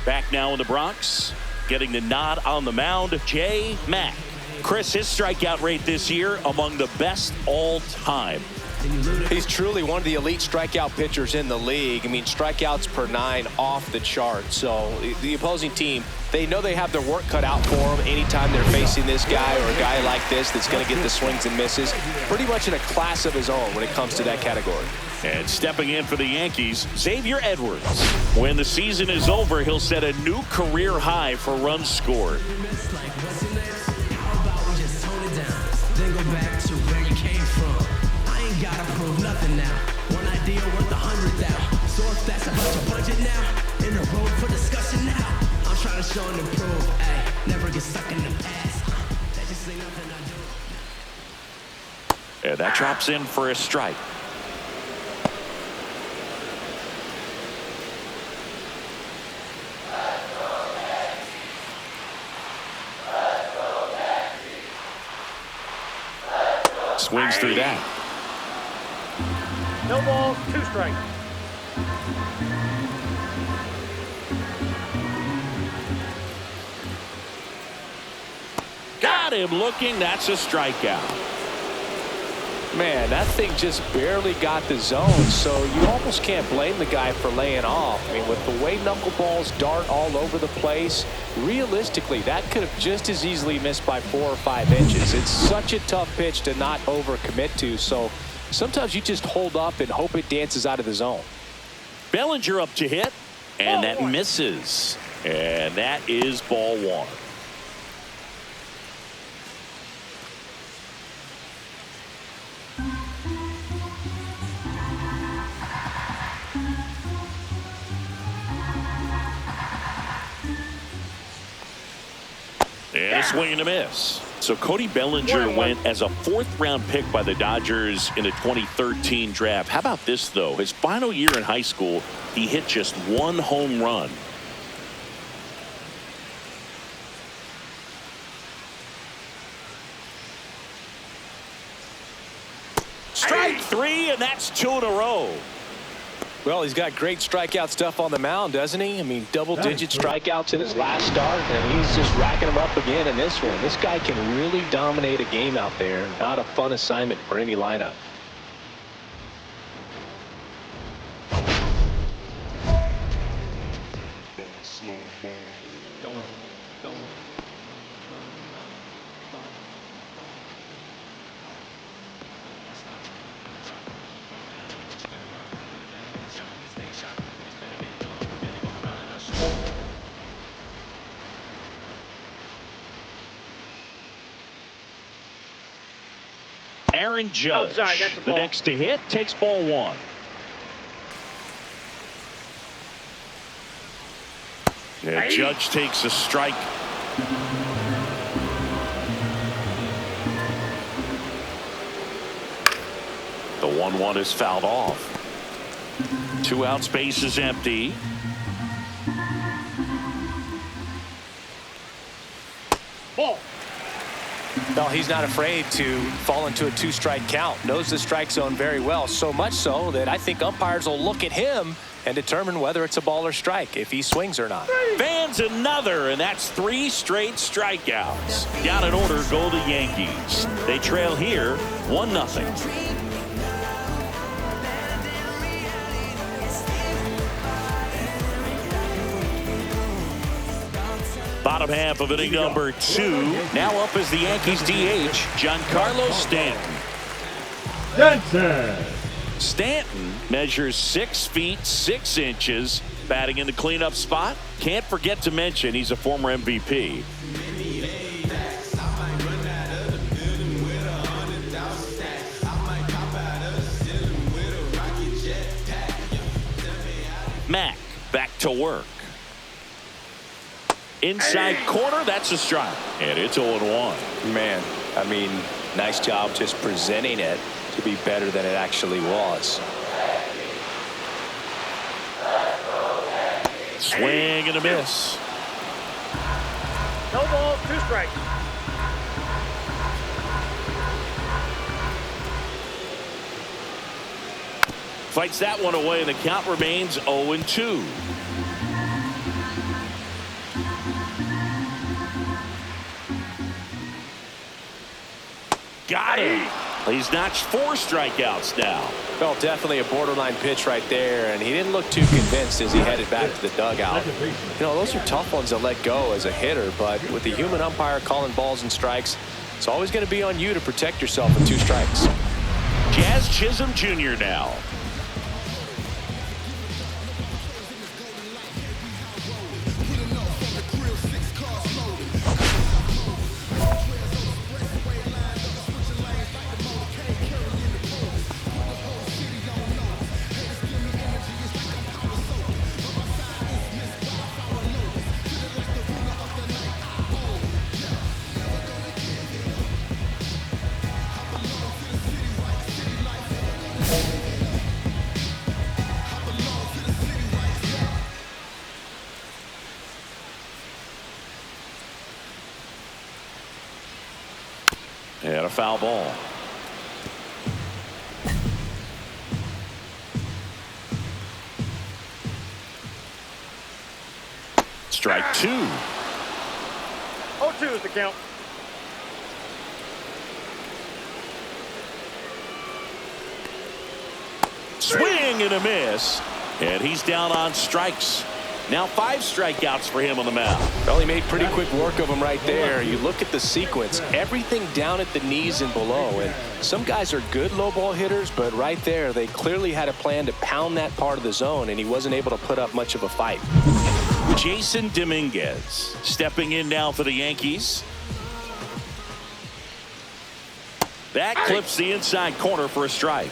Back now in the Bronx, getting the nod on the mound, J. Mack. Chris, his strikeout rate this year among the best all time. He's truly one of the elite strikeout pitchers in the league. I mean, strikeouts per 9 off the chart. So the opposing team, they know they have their work cut out for them anytime they're facing this guy or a guy like this that's going to get the swings and misses. Pretty much in a class of his own when it comes to that category. And stepping in for the Yankees, Xavier Edwards. When the season is over, he'll set a new career high for runs scored. Gotta prove nothing now. One idea worth 100,000. So if that's about your budget now, in the road for discussion now. I'm trying to show and improve. Ay, never get stuck in the past. That just ain't nothing I do. And that drops in for a strike. Swings through that. No ball, 2 strikes. Got him looking. That's a strikeout. Man, that thing just barely got the zone, so you almost can't blame the guy for laying off. I mean, with the way knuckleballs dart all over the place, realistically, that could have just as easily missed by 4 or 5 inches. It's such a tough pitch to not overcommit to, so sometimes you just hold up and hope it dances out of the zone. Bellinger up to hit, and that misses. And that is ball 1. And a swing and a miss. So Cody Bellinger went as a 4th-round pick by the Dodgers in the 2013 draft. How about this, though? His final year in high school, he hit just 1 home run. Strike 3, and that's 2 in a row. Well, he's got great strikeout stuff on the mound, doesn't he? I mean, double-digit strikeouts in his last start, and he's just racking them up again in this one. This guy can really dominate a game out there. Not a fun assignment for any lineup. Aaron Judge, the next to hit, takes ball 1. Yeah, Judge takes a strike. The 1-1 is fouled off. 2 outs, base is empty. Ball. No, he's not afraid to fall into a 2-strike count. Knows the strike zone very well, so much so that I think umpires will look at him and determine whether it's a ball or strike, if he swings or not. Fans another, and that's 3 straight strikeouts. Got an order, go the Yankees. They trail here 1-0. Bottom half of inning number 2. Now up as the Yankees DH, Giancarlo Stanton. Stanton measures 6 feet 6 inches, batting in the cleanup spot. Can't forget to mention he's a former MVP. Mack back to work. Inside corner, that's a strike. And it's 0-1. Man, I mean, nice job just presenting it to be better than it actually was. Swing and a miss. No ball, 2 strikes. Fights that one away, and the count remains 0-2. got him. He's notched 4 strikeouts now. Well, definitely a borderline pitch right there, and he didn't look too convinced as he headed back to the dugout. You know, those are tough ones to let go as a hitter, but with the human umpire calling balls and strikes, it's always going to be on you to protect yourself with 2 strikes. Jazz Chisholm Jr. now. And a foul ball. Strike 2. 0-2 is the count. Swing and a miss. And he's down on strikes. Now 5 strikeouts for him on the mound. Well, he made pretty quick work of him right there. You look at the sequence, everything down at the knees and below. And some guys are good low ball hitters, but right there, they clearly had a plan to pound that part of the zone, and he wasn't able to put up much of a fight. Jason Dominguez stepping in now for the Yankees. That clips the inside corner for a strike.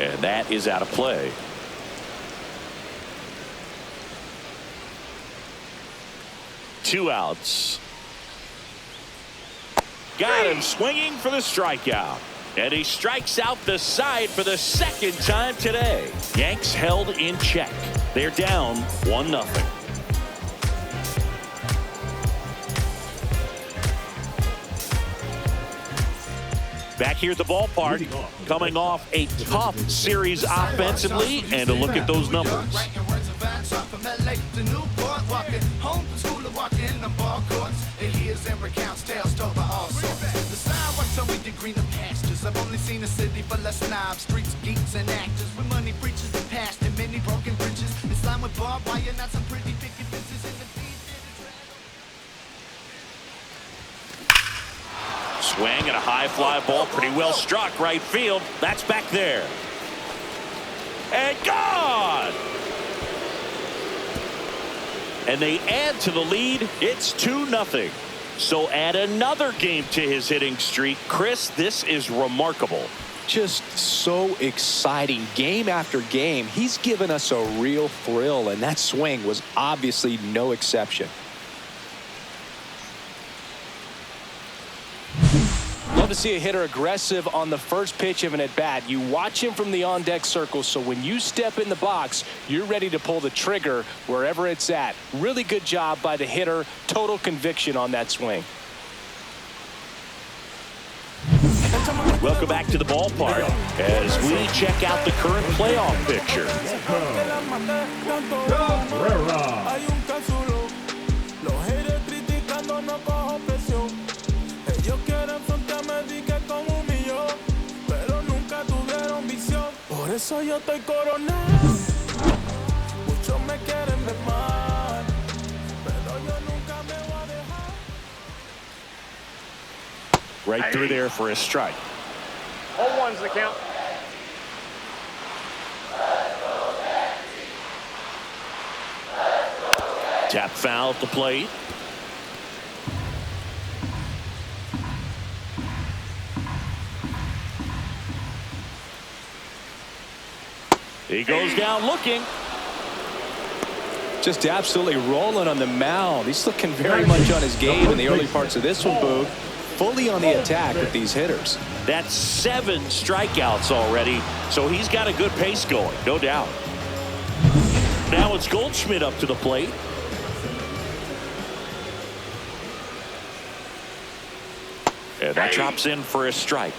And that is out of play. Two outs. Got him swinging for the strikeout. And he strikes out the side for the 2nd time today. Yanks held in check. They're down 1-0. Back here at the ballpark, coming off a tough series offensively, and a look at those numbers. I've only seen a city full of snobs, streets, geeks, and actors with money preachers that passed and many broken bridges. It's lined with barbed wire, not some pretty picket fences in the Swing and a high fly ball, pretty well struck right field. That's back there. And gone! And they add to the lead. It's 2-0. So add another game to his hitting streak. Chris, this is remarkable. Just so exciting. Game after game, he's given us a real thrill, and that swing was obviously no exception. Love to see a hitter aggressive on the first pitch of an at-bat. You watch him from the on-deck circle, so when you step in the box, you're ready to pull the trigger wherever it's at. Really good job by the hitter. Total conviction on that swing. Welcome back to the ballpark as we check out the current playoff picture. Eso yo estoy coronado. Muchos me quieren ver mal, pero yo nunca me voy a dejar. Right through there for a strike. 0-1's the count. Tap foul at the plate. He goes down looking. Just absolutely rolling on the mound. He's looking very much on his game in the early parts of this one, Boog. Fully on the attack with these hitters. That's 7 strikeouts already, so he's got a good pace going, no doubt. Now it's Goldschmidt up to the plate. And that drops in for a strike.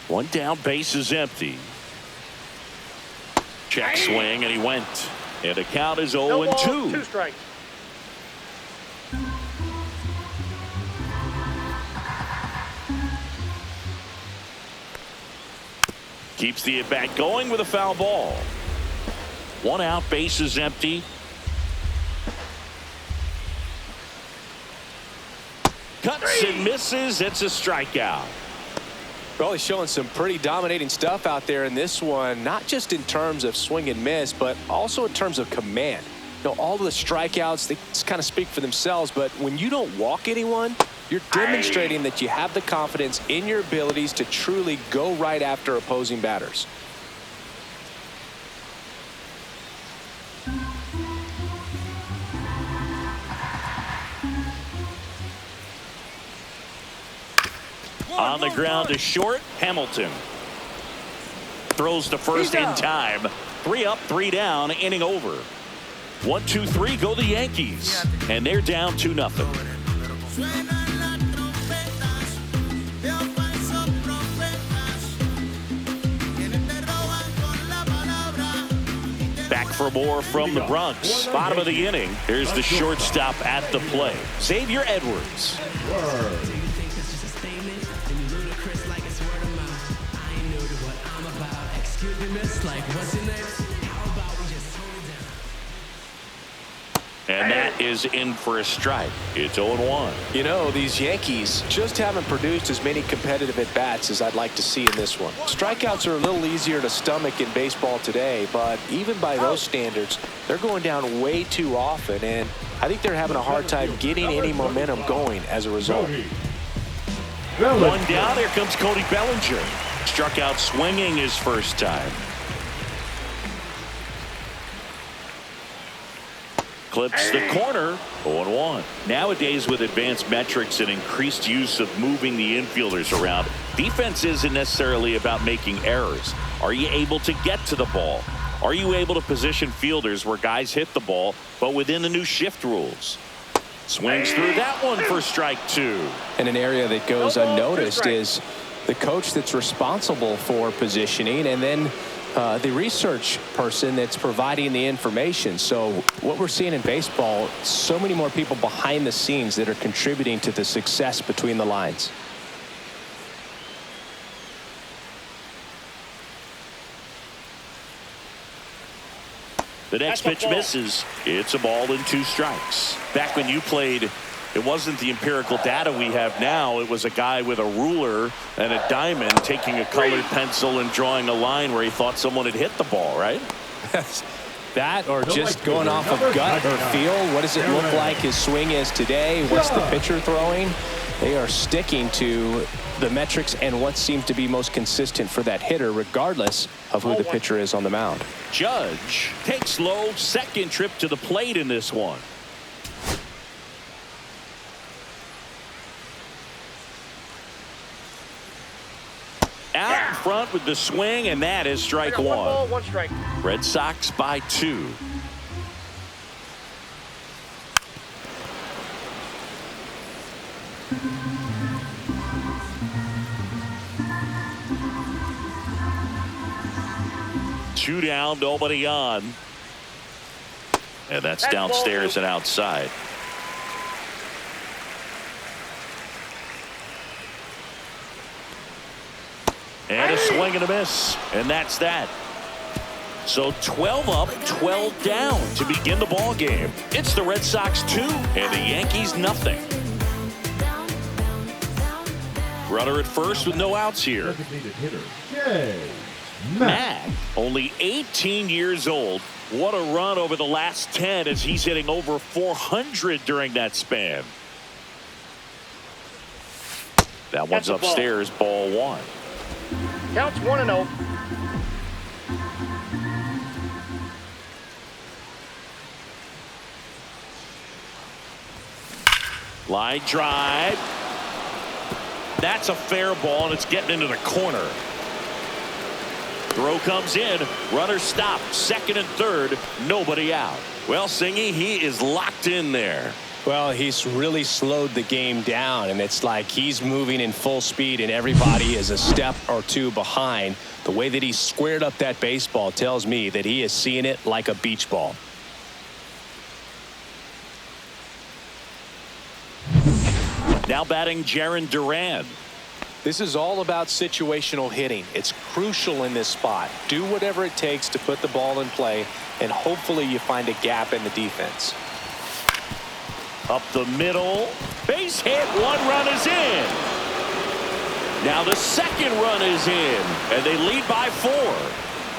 One down, base is empty. Check swing, and he went. And the count is 0-2. 2 strikes. Keeps the at-bat going with a foul ball. 1 out, base is empty. Cuts and misses. It's a strikeout. Well, he's showing some pretty dominating stuff out there in this one, not just in terms of swing and miss, but also in terms of command. You know, all of the strikeouts, they just kind of speak for themselves, but when you don't walk anyone, you're demonstrating that you have the confidence in your abilities to truly go right after opposing batters. On the ground to short, Hamilton. Throws to first in time. 3 up, 3 down, inning over. 1, 2, 3 go the Yankees. And they're down 2-0. Back for more from the Bronx. Bottom of the inning. Here's the shortstop at the plate, Xavier Edwards. And that is in for a strike. It's 0-1. You know, these Yankees just haven't produced as many competitive at-bats as I'd like to see in this one. Strikeouts are a little easier to stomach in baseball today, but even by those standards, they're going down way too often, and I think they're having a hard time getting any momentum going as a result. 1 down. Here comes Cody Bellinger. Struck out swinging his first time. Clips the corner. 0-1. Nowadays, with advanced metrics and increased use of moving the infielders around, defense isn't necessarily about making errors. Are you able to get to the ball? Are you able to position fielders where guys hit the ball, but within the new shift rules? Swings through that one for strike 2. And an area that goes unnoticed is the coach that's responsible for positioning, and then the research person that's providing the information. So what we're seeing in baseball, so many more people behind the scenes that are contributing to the success between the lines. The next pitch misses. It's a ball and 2 strikes. Back when you played, it wasn't the empirical data we have now. It was a guy with a ruler and a diamond taking a colored pencil and drawing a line where he thought someone had hit the ball, right? That or just going off of gut or feel. What does it look like his swing is today? What's the pitcher throwing? They are sticking to the metrics and what seems to be most consistent for that hitter, regardless of who the pitcher is on the mound. Judge takes low, second trip to the plate in this one. Out in front with the swing, and that is strike 1. 1 ball, 1 strike. Red Sox by 2. Two down, nobody on. And that's downstairs and outside. And a swing and a miss. And that's that. So 12 up, 12 down to begin the ball game. It's the Red Sox 2 and the Yankees nothing. Runner at first with no outs here. Mack, only 18 years old. What a run over the last 10 as he's hitting over 400 during that span. That one's upstairs, ball 1. Counts 1-0. Line drive. That's a fair ball, and it's getting into the corner. Throw comes in. Runner stopped. Second and third. Nobody out. Well, Singy, he is locked in there. Well, he's really slowed the game down, and it's like he's moving in full speed and everybody is a step or two behind. The way that he squared up that baseball tells me that he is seeing it like a beach ball. Now batting Jarren Duran. This is all about situational hitting. It's crucial in this spot. Do whatever it takes to put the ball in play, and hopefully you find a gap in the defense. Up the middle. Base hit. One run is in. Now the second run is in, and they lead by 4.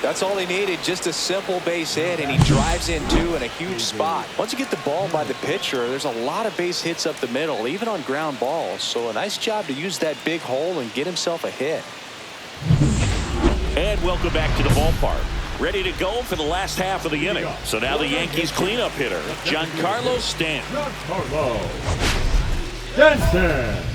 That's all he needed, just a simple base hit, and he drives in 2 in a huge spot. Once you get the ball by the pitcher, there's a lot of base hits up the middle, even on ground balls. So a nice job to use that big hole and get himself a hit. And welcome back to the ballpark. Ready to go for the last half of the inning. So now the Yankees cleanup hitter, Giancarlo Stanton. Giancarlo Stanton.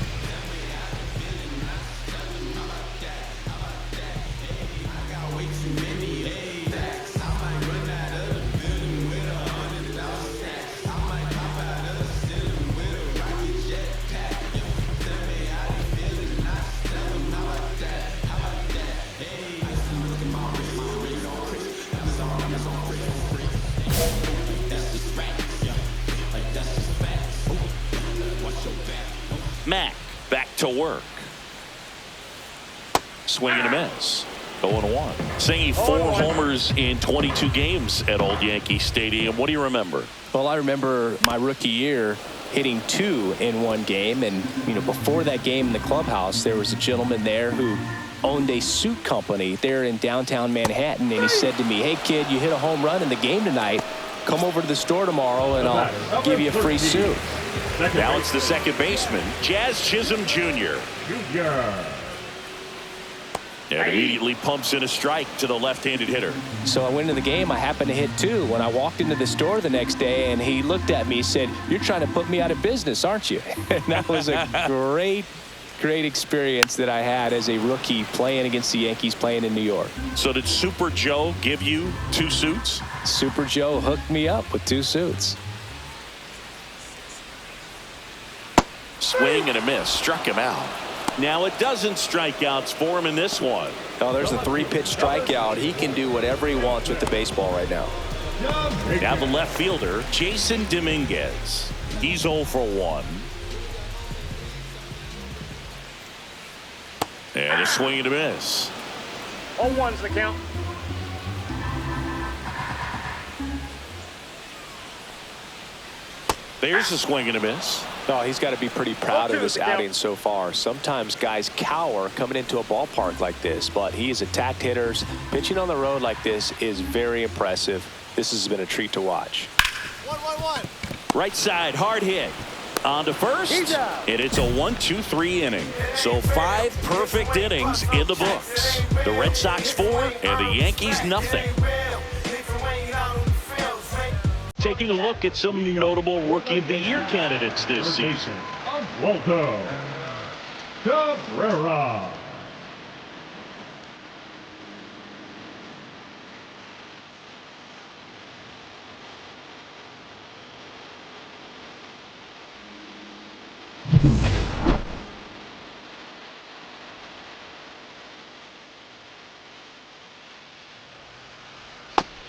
Mack back to work. Swing and a miss. 0-1. Singing 4 homers in 22 games at Old Yankee Stadium. What do you remember? Well, I remember my rookie year hitting 2 in one game, and before that game in the clubhouse, there was a gentleman there who owned a suit company there in downtown Manhattan, and he said to me, "Hey kid, you hit a home run in the game tonight. Come over to the store tomorrow and I'll give you a free suit." Now it's the second baseman, Jazz Chisholm Jr. And immediately pumps in a strike to the left-handed hitter. So I went into the game. I happened to hit 2 when I walked into the store the next day, and he looked at me and said, "You're trying to put me out of business, aren't you?" And that was a great experience that I had as a rookie playing against the Yankees, playing in New York. So did Super Joe give you 2 suits? Super Joe hooked me up with 2 suits. Swing and a miss. Struck him out. Now a dozen strikeouts for him in this one. Oh, there's a 3-pitch strikeout. He can do whatever he wants with the baseball right now. Now the left fielder, Jason Dominguez. He's 0 for 1. And a swing and a miss. 0-1's the count. There's a swing and a miss. Oh, he's got to be pretty proud of this outing so far. Sometimes guys cower coming into a ballpark like this, but he's attacked hitters. Pitching on the road like this is very impressive. This has been a treat to watch. 1-1-1. Right side, hard hit. On to first, and it's a 1-2-3 inning. So 5 perfect innings in the books. The Red Sox 4 and the Yankees nothing. Taking a look at some notable Rookie of the Year candidates this season. Waldo Cabrera.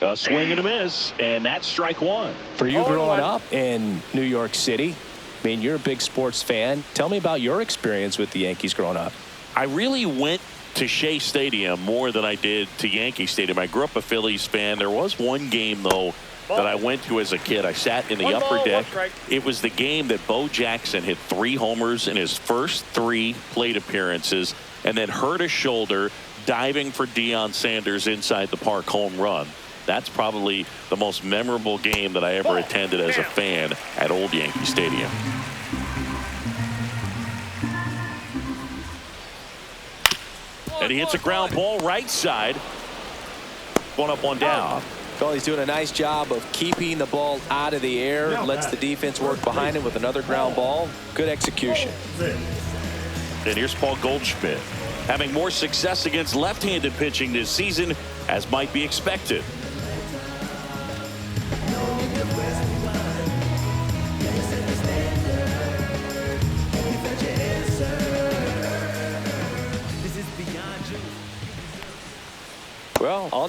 A swing and a miss, and that's strike 1. For you growing up in New York City, I mean, you're a big sports fan. Tell me about your experience with the Yankees growing up. I really went to Shea Stadium more than I did to Yankee Stadium. I grew up a Phillies fan. There was one game, though, that I went to as a kid. I sat in the upper deck. It was the game that Bo Jackson hit 3 homers in his first 3 plate appearances and then hurt his shoulder diving for Deion Sanders inside the park home run. That's probably the most memorable game that I ever attended as a fan at Old Yankee Stadium. And he hits a ground ball right side. 1 up, 1 down. Well, he's doing a nice job of keeping the ball out of the air. Lets the defense work behind him with another ground ball. Good execution. And here's Paul Goldschmidt, having more success against left-handed pitching this season, as might be expected.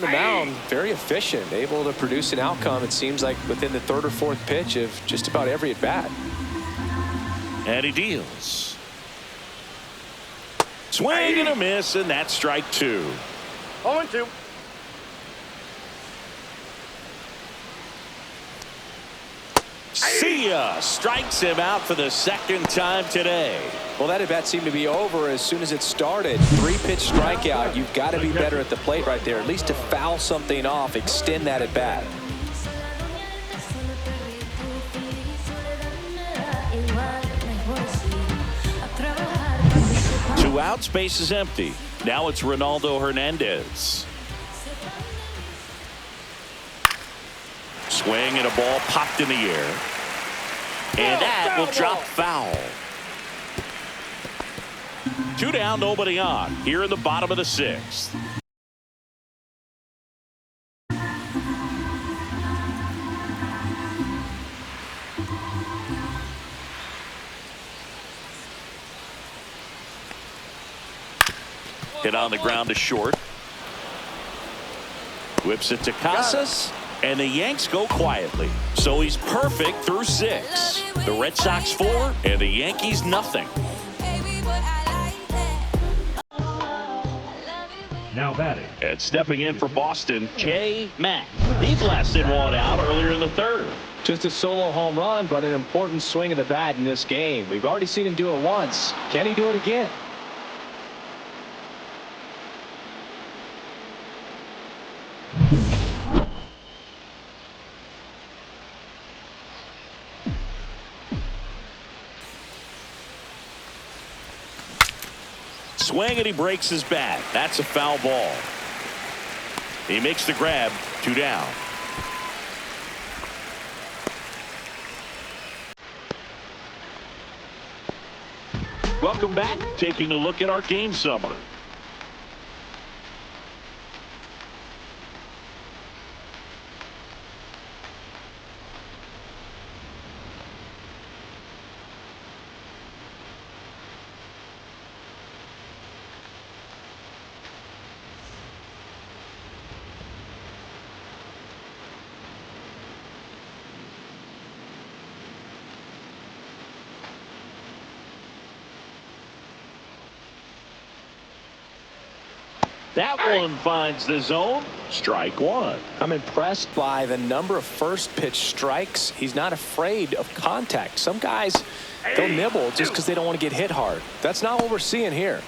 the mound, very efficient, able to produce an outcome, it seems like, within the 3rd or 4th pitch of just about every at-bat. And he deals. Swing and a miss, and that's strike 2. 0-2. See ya! Strikes him out for the 2nd time today. Well, that at-bat seemed to be over as soon as it started. 3-pitch strikeout. You've got to be better at the plate right there, at least to foul something off, extend that at-bat. 2 outs, base is empty. Now it's Ronaldo Hernandez. Swing and a ball popped in the air. And that will drop foul. 2 down, nobody on. Here in the bottom of the 6th. Hit on the ground to short. Whips it to Casas. And the Yanks go quietly. So he's perfect through 6. The Red Sox 4 and the Yankees nothing. Now batting. And stepping in for Boston, J. Mack. He blasted one out earlier in the 3rd. Just a solo home run, but an important swing of the bat in this game. We've already seen him do it once. Can he do it again? Swing and he breaks his bat. That's a foul ball. He makes the grab. 2 down. Welcome back. Taking a look at our game summary. That one finds the zone. Strike 1. I'm impressed by the number of first pitch strikes. He's not afraid of contact. Some guys, they'll nibble just because they don't want to get hit hard. That's not what we're seeing here.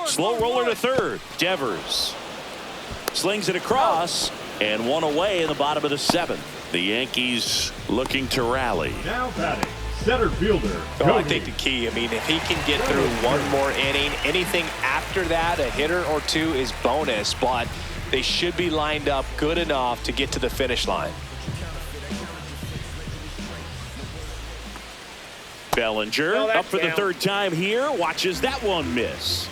Slow roller to 3rd. Devers slings it across and one away in the bottom of the 7th. The Yankees looking to rally. Now batting. Center fielder. Oh, I think the key, I mean, if he can get through one more inning, anything after that, a hitter or 2 is bonus, but they should be lined up good enough to get to the finish line. Bellinger up for the 3rd time here. Watches that one miss.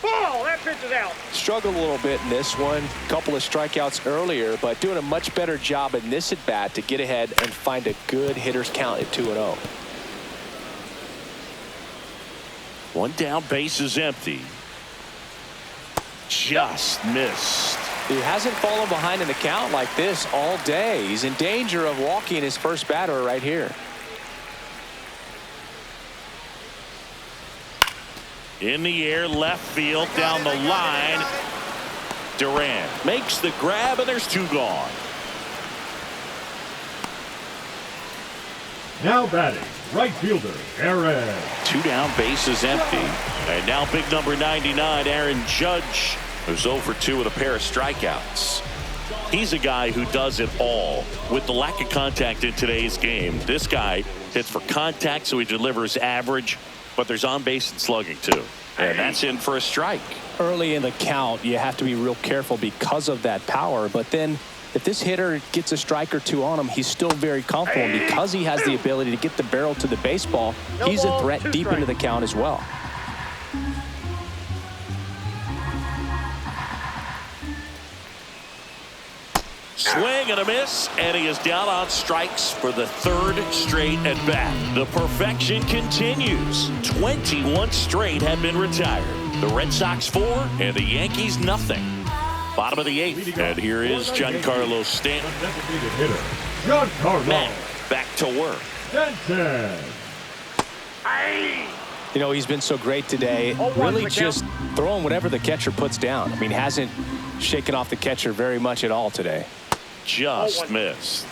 Ball, that pitch is out. Struggled a little bit in this one. Couple of strikeouts earlier, but doing a much better job in this at bat to get ahead and find a good hitter's count at 2-0. 1 down, base is empty. Just missed. He hasn't fallen behind in the count like this all day. He's in danger of walking his first batter right here. In the air, left field, down the line. Durant makes the grab, and there's 2 gone. Now batting. Right fielder, Aaron. 2 down, base is empty. And now big number 99, Aaron Judge, who's 0 for 2 with a pair of strikeouts. He's a guy who does it all. With the lack of contact in today's game, this guy hits for contact, so he delivers average, but there's on base and slugging too. And that's in for a strike. Early in the count, you have to be real careful because of that power. But then if this hitter gets a strike or 2 on him, he's still very comfortable. And because he has the ability to get the barrel to the baseball, he's a threat deep into the count as well. Swing and a miss, and he is down on strikes for the third straight at bat. The perfection continues. 21 straight have been retired. The Red Sox 4 and the Yankees nothing. Bottom of the 8th, and here is Giancarlo Stanton. Designated hitter, Giancarlo Matt back to work. Stanton. You know, he's been so great today. Really just throwing whatever the catcher puts down. I mean, hasn't shaken off the catcher very much at all today. Just missed.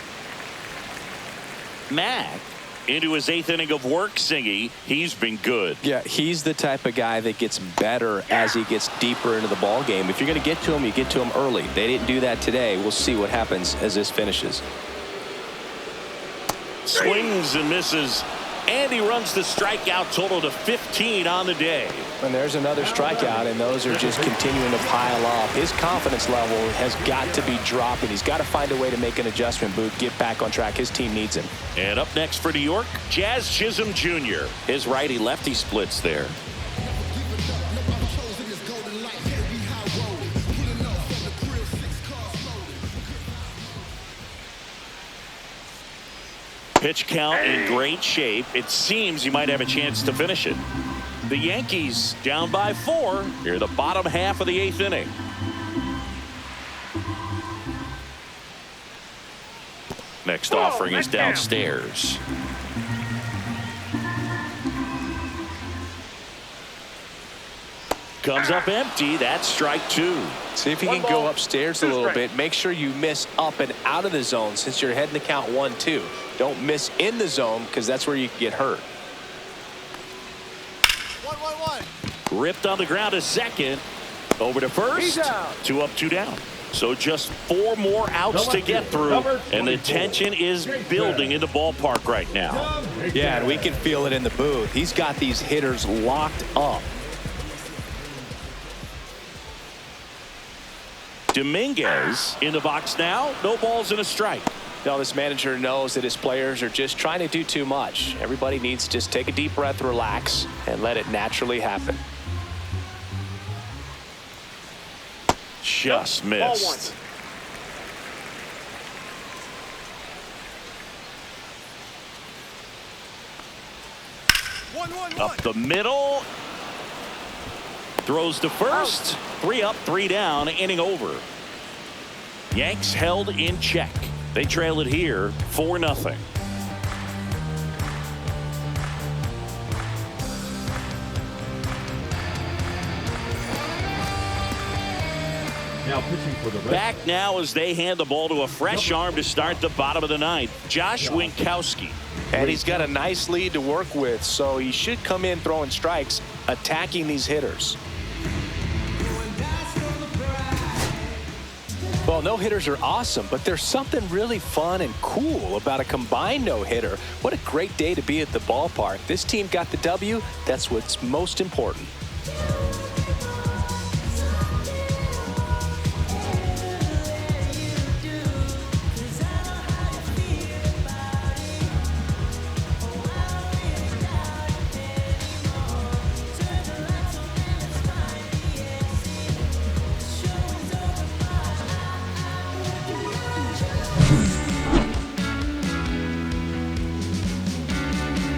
Matt into his 8th inning of work, Singy. He's been good. Yeah, he's the type of guy that gets better as he gets deeper into the ball game. If you're going to get to him, you get to him early. They didn't do that today. We'll see what happens as this finishes. Swings and misses, and he runs the strikeout total to 15 on the day. And there's another strikeout, and those are just continuing to pile up. His confidence level has got to be dropping. He's got to find a way to make an adjustment, Boot, get back on track. His team needs him. And up next for New York, Jazz Chisholm Jr. His righty-lefty splits there. Pitch count in great shape. It seems you might have a chance to finish it. The Yankees down by 4 near the bottom half of the 8th inning. Next offering is downstairs. Comes up empty. That's strike 2. See if you can go upstairs a little bit. Make sure you miss up and out of the zone since you're heading to count 1-2. Don't miss in the zone because that's where you can get hurt. 1-1-1. Ripped on the ground to second. Over to first. 2 up, 2 down. So just 4 more outs to get through, and the tension is building in the ballpark right now. Yeah, and we can feel it in the booth. He's got these hitters locked up. Dominguez in the box now. No balls and a strike. Now this manager knows that his players are just trying to do too much. Everybody needs to just take a deep breath, relax, and let it naturally happen. Just missed. Up the middle. Throws to first. 3 up, 3 down. Inning over. Yanks held in check. They trail it here 4-0. Now pitching for the Red Back now as they hand the ball to a fresh arm to start the bottom of the 9th. Josh Winkowski. And he's got a nice lead to work with, so he should come in throwing strikes, attacking these hitters. Well, no-hitters are awesome, but there's something really fun and cool about a combined no-hitter. What a great day to be at the ballpark. This team got the W. That's what's most important.